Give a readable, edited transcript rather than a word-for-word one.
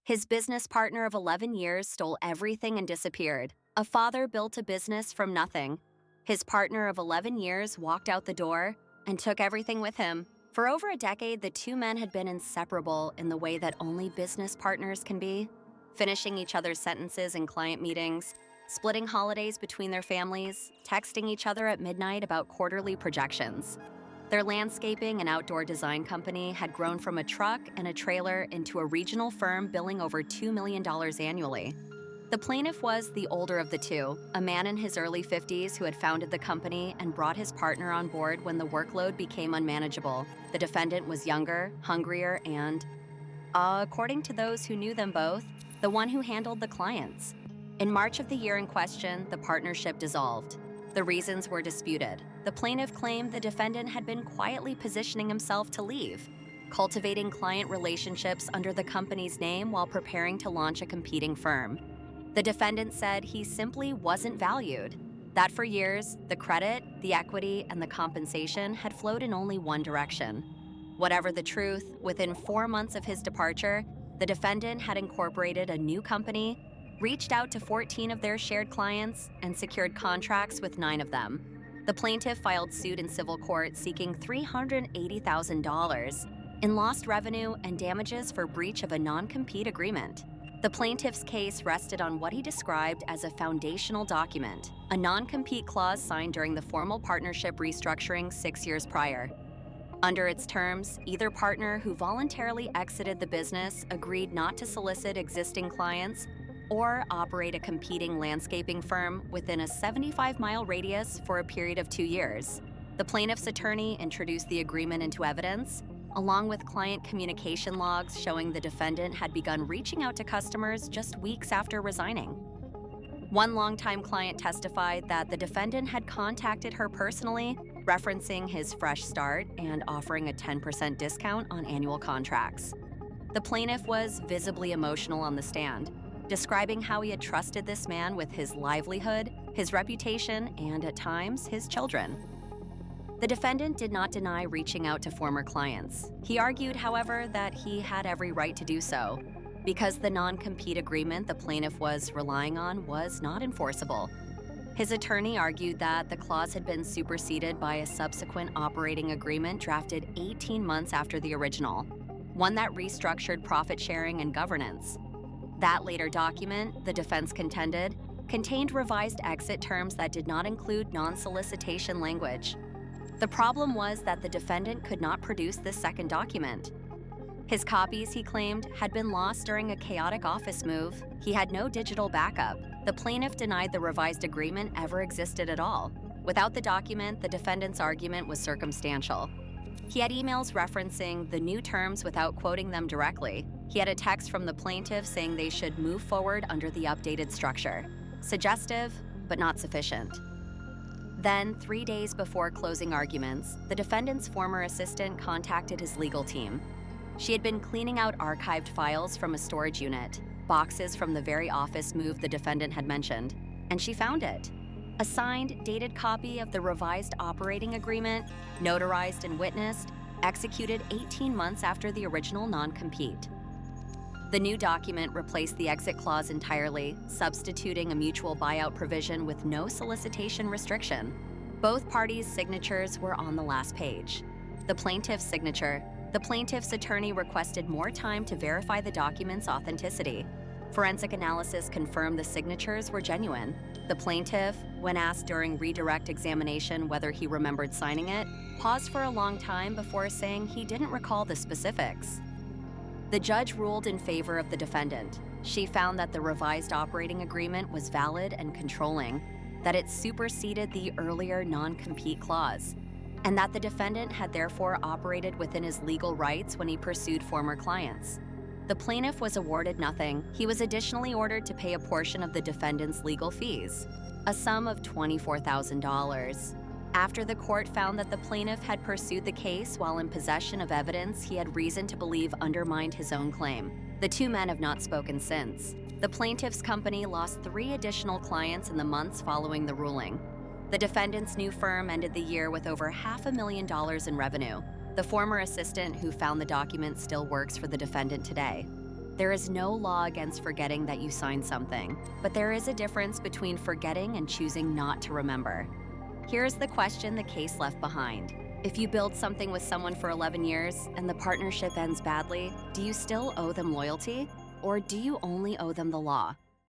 His business partner of 11 years stole everything and disappeared. A father built a business from nothing. His partner of 11 years walked out the door and took everything with him. For over a decade, the two men had been inseparable in the way that only business partners can be, finishing each other's sentences in client meetings, splitting holidays between their families, texting each other at midnight about quarterly projections. Their landscaping and outdoor design company had grown from a truck and a trailer into a regional firm billing over $2 million annually. The plaintiff was the older of the two, a man in his early 50s who had founded the company and brought his partner on board when the workload became unmanageable. The defendant was younger, hungrier, and, according to those who knew them both, the one who handled the clients. In March of the year in question, the partnership dissolved. The reasons were disputed. The plaintiff claimed the defendant had been quietly positioning himself to leave, cultivating client relationships under the company's name while preparing to launch a competing firm. The defendant said he simply wasn't valued, that for years, the credit, the equity, and the compensation had flowed in only one direction. Whatever the truth, within 4 months of his departure, the defendant had incorporated a new company, reached out to 14 of their shared clients, and secured contracts with 9 of them. The plaintiff filed suit in civil court seeking $380,000 in lost revenue and damages for breach of a non-compete agreement. The plaintiff's case rested on what he described as a foundational document, a non-compete clause signed during the formal partnership restructuring 6 years prior. Under its terms, either partner who voluntarily exited the business agreed not to solicit existing clients or operate a competing landscaping firm within a 75-mile radius for a period of 2 years. The plaintiff's attorney introduced the agreement into evidence, along with client communication logs showing the defendant had begun reaching out to customers just weeks after resigning. One longtime client testified that the defendant had contacted her personally, referencing his fresh start and offering a 10% discount on annual contracts. The plaintiff was visibly emotional on the stand, describing how he had trusted this man with his livelihood, his reputation, and at times, his children. The defendant did not deny reaching out to former clients. He argued, however, that he had every right to do so, because the non-compete agreement the plaintiff was relying on was not enforceable. His attorney argued that the clause had been superseded by a subsequent operating agreement drafted 18 months after the original, one that restructured profit sharing and governance. That later document, the defense contended, contained revised exit terms that did not include non-solicitation language. The problem was that the defendant could not produce this second document. His copies, he claimed, had been lost during a chaotic office move. He had no digital backup. The plaintiff denied the revised agreement ever existed at all. Without the document, the defendant's argument was circumstantial. He had emails referencing the new terms without quoting them directly. He had a text from the plaintiff saying they should move forward under the updated structure. Suggestive, but not sufficient. Then, 3 days before closing arguments, the defendant's former assistant contacted his legal team. She had been cleaning out archived files from a storage unit, boxes from the very office move the defendant had mentioned, and she found it. A signed, dated copy of the revised operating agreement, notarized and witnessed, executed 18 months after the original non-compete. The new document replaced the exit clause entirely, substituting a mutual buyout provision with no solicitation restriction. Both parties' signatures were on the last page. The plaintiff's signature. The plaintiff's attorney requested more time to verify the document's authenticity. Forensic analysis confirmed the signatures were genuine. The plaintiff, when asked during redirect examination whether he remembered signing it, paused for a long time before saying he didn't recall the specifics. The judge ruled in favor of the defendant. She found that the revised operating agreement was valid and controlling, that it superseded the earlier non-compete clause, and that the defendant had therefore operated within his legal rights when he pursued former clients. The plaintiff was awarded nothing. He was additionally ordered to pay a portion of the defendant's legal fees, a sum of $24,000. After the court found that the plaintiff had pursued the case while in possession of evidence he had reason to believe undermined his own claim. The two men have not spoken since. The plaintiff's company lost 3 additional clients in the months following the ruling. The defendant's new firm ended the year with over $500,000 in revenue. The former assistant who found the document still works for the defendant today. There is no law against forgetting that you signed something, but there is a difference between forgetting and choosing not to remember. Here's the question the case left behind. If you build something with someone for 11 years and the partnership ends badly, do you still owe them loyalty? Or do you only owe them the law?